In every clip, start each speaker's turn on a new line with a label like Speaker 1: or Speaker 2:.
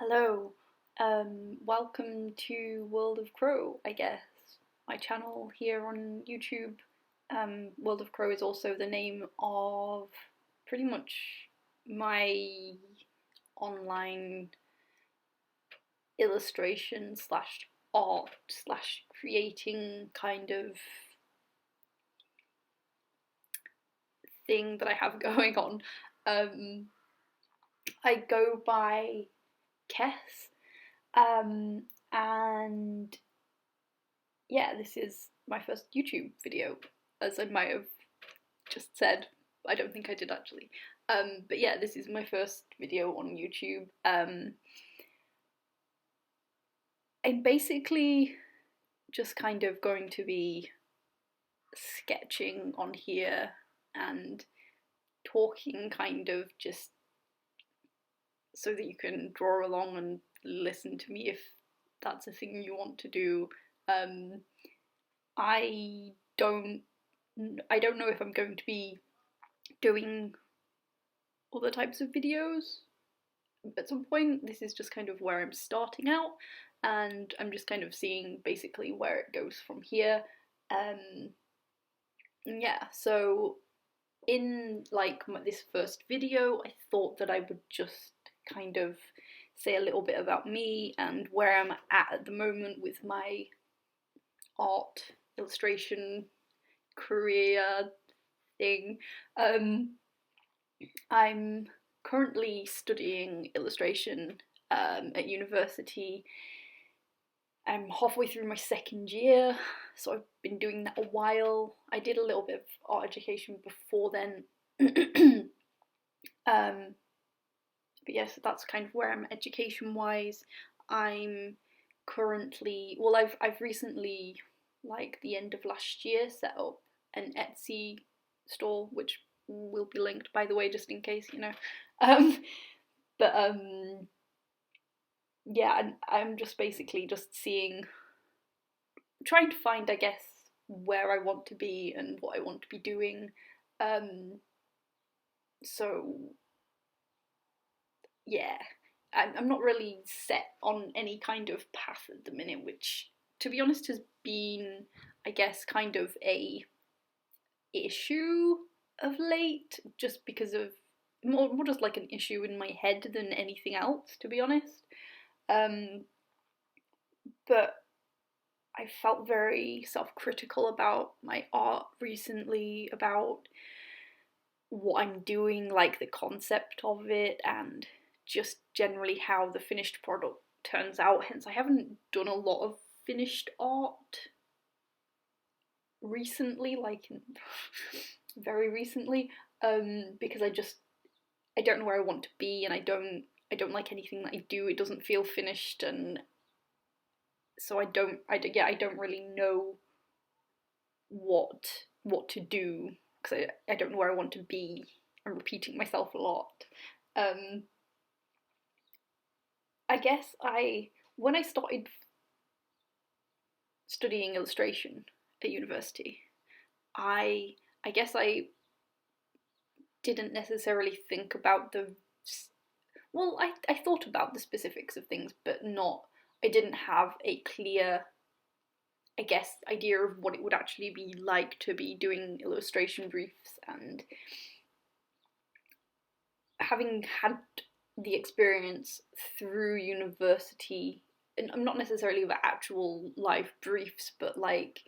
Speaker 1: Hello, welcome to World of Crow, I guess, my channel here on YouTube. World of Crow is also the name of pretty much my online illustration slash art slash creating kind of thing that I have going on. I go by Kess. And yeah, this is my first YouTube video, as I might have just said. I don't think I did actually. But yeah, this is my first video on YouTube. I'm basically just kind of going to be sketching on here and talking kind of just so that you can draw along and listen to me if that's a thing you want to do. I don't know if I'm going to be doing other types of videos at some point. This is just kind of where I'm starting out, and I'm just kind of seeing basically where it goes from here. Yeah, so in like this first video, I thought that I would just kind of say a little bit about me and where I'm at the moment with my art illustration career thing. I'm currently studying illustration at university. I'm halfway through my second year, so I've been doing that a while. I did a little bit of art education before then. But yes, that's kind of where I'm education wise. I'm currently, well, I've recently, like the end of last year, set up an Etsy store, which will be linked by the way, just in case, you know. But yeah, I'm just basically just trying to find, I guess, where I want to be and what I want to be doing. So yeah, I'm not really set on any kind of path at the minute, which, to be honest, has been, I guess, kind of a issue of late, just because of more just like an issue in my head than anything else, to be honest. But I felt very self-critical about my art recently, about what I'm doing, like the concept of it, and just generally how the finished product turns out. Hence, I haven't done a lot of finished art recently, like very recently, because I don't know where I want to be, and I don't like anything that I do. It doesn't feel finished, and so I don't really know what to do, because I don't know where I want to be. I'm repeating myself a lot. I guess when I started studying illustration at university, I guess I didn't necessarily think about I thought about the specifics of things, but I didn't have a clear, I guess, idea of what it would actually be like to be doing illustration briefs. And having had the experience through university, and I'm not necessarily the actual live briefs, but like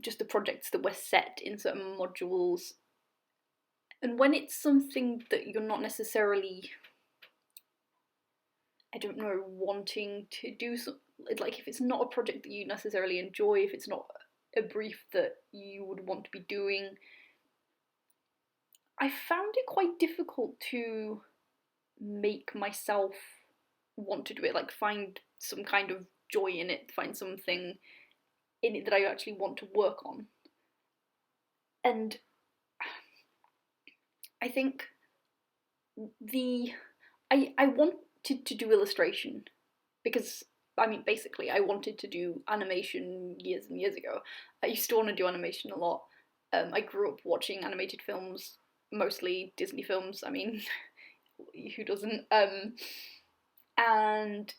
Speaker 1: just the projects that were set in certain modules. And when it's something that you're not necessarily, I don't know, wanting to do, like if it's not a project that you necessarily enjoy, if it's not a brief that you would want to be doing, I found it quite difficult to make myself want to do it, like find some kind of joy in it, find something in it that I actually want to work on. And I think I wanted to do illustration because, I mean, basically I wanted to do animation years and years ago. I used to want to do animation a lot. I grew up watching animated films mostly Disney films. I mean, who doesn't? And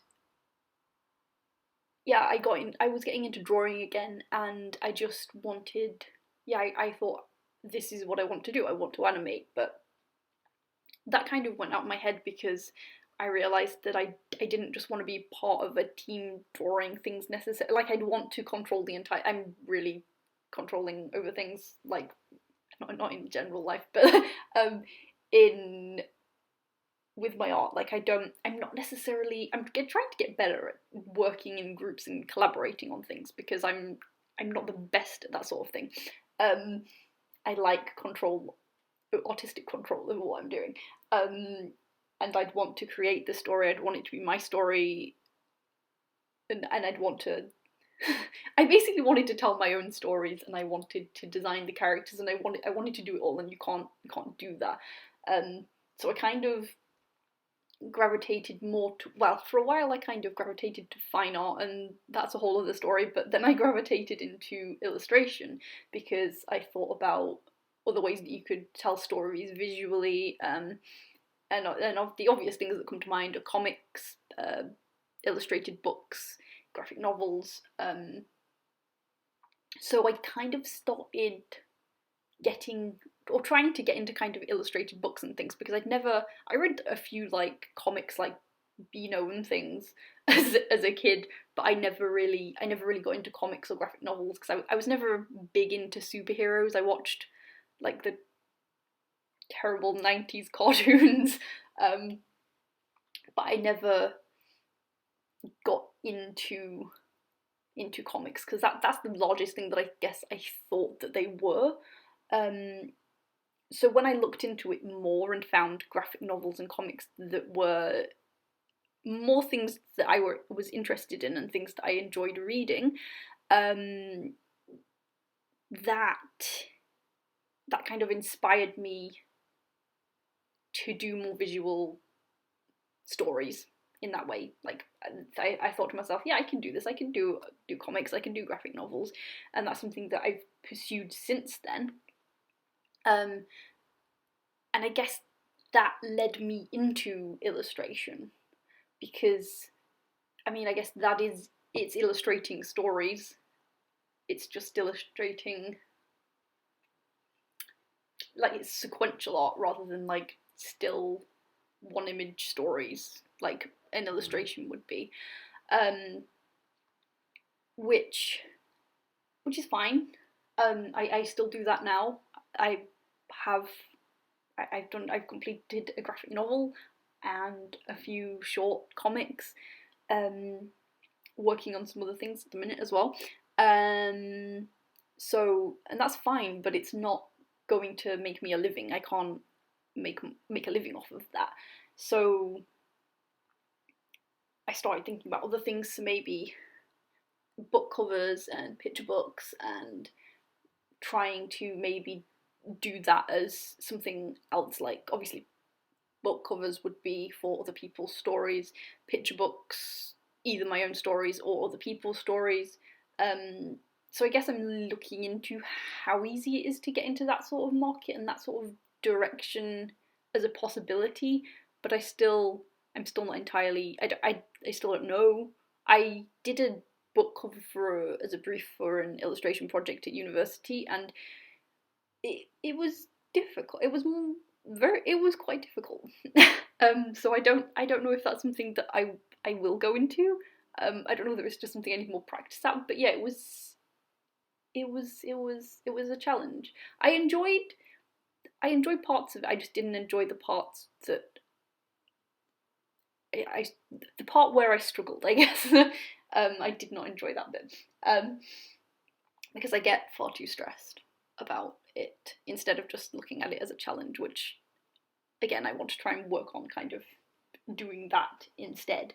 Speaker 1: yeah, I was getting into drawing again, and I just wanted, yeah, I thought this is what I want to do. I want to animate, but that kind of went out of my head because I realised that I didn't just want to be part of a team drawing things necessarily. Like, I'd want to control the entire. I'm really controlling over things, like not in general life, but in with my art. Like, I'm not necessarily. I'm trying to get better at working in groups and collaborating on things because I'm not the best at that sort of thing. I like artistic control over what I'm doing. And I'd want to create the story. I'd want it to be my story, and I'd want to. I basically wanted to tell my own stories, and I wanted to design the characters, and I wanted to do it all, and you can't do that. So I kind of gravitated more to, well, for a while I kind of gravitated to fine art, and that's a whole other story, but then I gravitated into illustration because I thought about other ways that you could tell stories visually, and the obvious things that come to mind are comics, illustrated books, graphic novels. So I kind of started trying to get into kind of illustrated books and things because I read a few like comics like Beano and things as a kid, but I never really got into comics or graphic novels because I was never big into superheroes. I watched like the terrible 90s cartoons, but I never got into comics because that's the largest thing that I guess I thought that they were. So when I looked into it more and found graphic novels and comics that were more things that I was interested in and things that I enjoyed reading, that kind of inspired me to do more visual stories in that way. Like, I thought to myself, yeah, I can do this. I can do comics. I can do graphic novels, and that's something that I've pursued since then. And I guess that led me into illustration because, I mean, I guess it's illustrating stories. It's just illustrating, like, it's sequential art rather than like still one image stories like an illustration would be, which is fine. I still do that now. I've completed a graphic novel and a few short comics, working on some other things at the minute as well. So, and that's fine, but it's not going to make me a living. I can't make a living off of that. So I started thinking about other things, so maybe book covers and picture books, and trying to maybe do that as something else. Like, obviously book covers would be for other people's stories, picture books either my own stories or other people's stories. So I guess I'm looking into how easy it is to get into that sort of market and that sort of direction as a possibility, but I'm still not entirely, I still don't know. I did a book cover as a brief for an illustration project at university, and it was difficult. It was quite difficult. So I don't know if that's something that I will go into. I don't know whether it's just something I need more practice at, but yeah, it was a challenge. I enjoyed parts of it. I just didn't enjoy the parts that the part where I struggled, I guess. I did not enjoy that bit, because I get far too stressed about it instead of just looking at it as a challenge, which, again, I want to try and work on kind of doing that instead.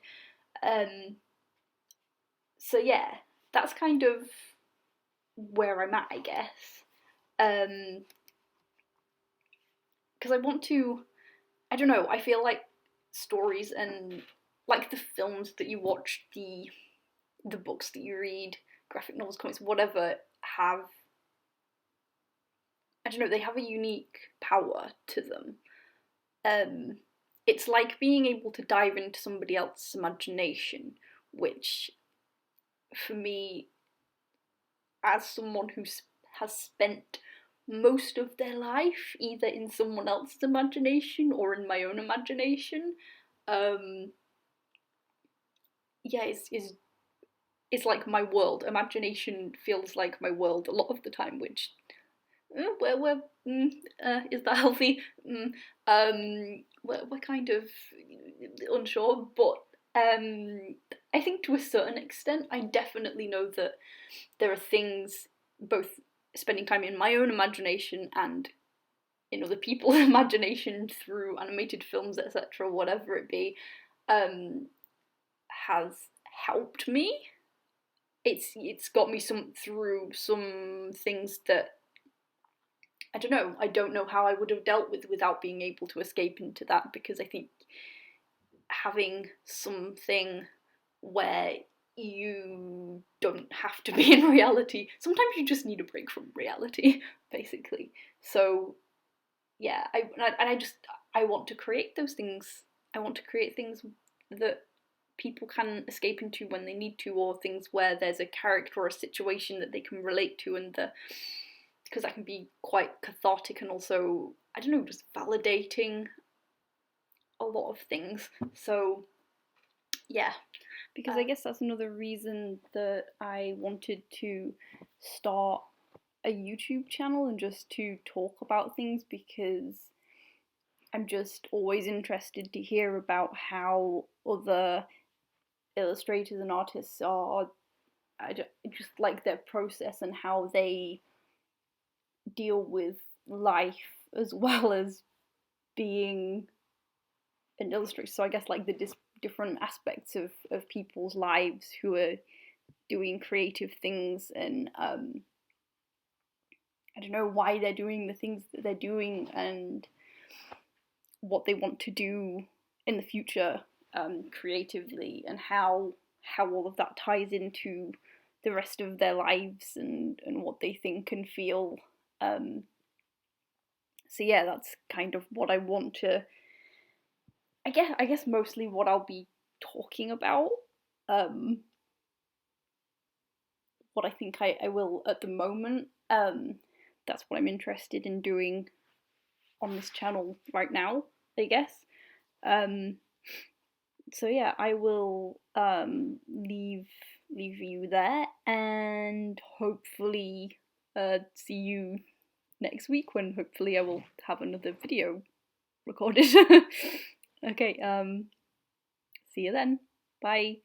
Speaker 1: So yeah, that's kind of where I'm at, I guess. Because I want to, I don't know, I feel like stories and like the films that you watch, the books that you read, graphic novels, comics, whatever, have I don't know, they have a unique power to them. It's like being able to dive into somebody else's imagination, which for me, as someone who has spent most of their life either in someone else's imagination or in my own imagination, yeah, it's like my world. Imagination feels like my world a lot of the time, which is that healthy? We're kind of unsure, but I think to a certain extent, I definitely know that there are things, both spending time in my own imagination and in other people's imagination through animated films, etc., whatever it be, has helped me. It's got me through some things that I don't know how I would have dealt with without being able to escape into that, because I think having something where you don't have to be in reality, sometimes you just need a break from reality, basically. So yeah, I want to create those things. I want to create things that people can escape into when they need to, or things where there's a character or a situation that they can relate to, and because that can be quite cathartic and also, I don't know, just validating a lot of things. So yeah, because I guess that's another reason that I wanted to start a YouTube channel and just to talk about things, because I'm just always interested to hear about how other illustrators and artists are, I just like their process and how they deal with life as well as being an illustrator. So I guess like the different aspects of people's lives who are doing creative things, and I don't know why they're doing the things that they're doing and what they want to do in the future creatively, and how all of that ties into the rest of their lives and what they think and feel. So yeah, that's kind of what I want to. I guess mostly what I'll be talking about. What I think I will at the moment. That's what I'm interested in doing on this channel right now, I guess. So yeah, I will leave you there, and hopefully see you next week, when hopefully I will have another video recorded. Okay, see you then. Bye.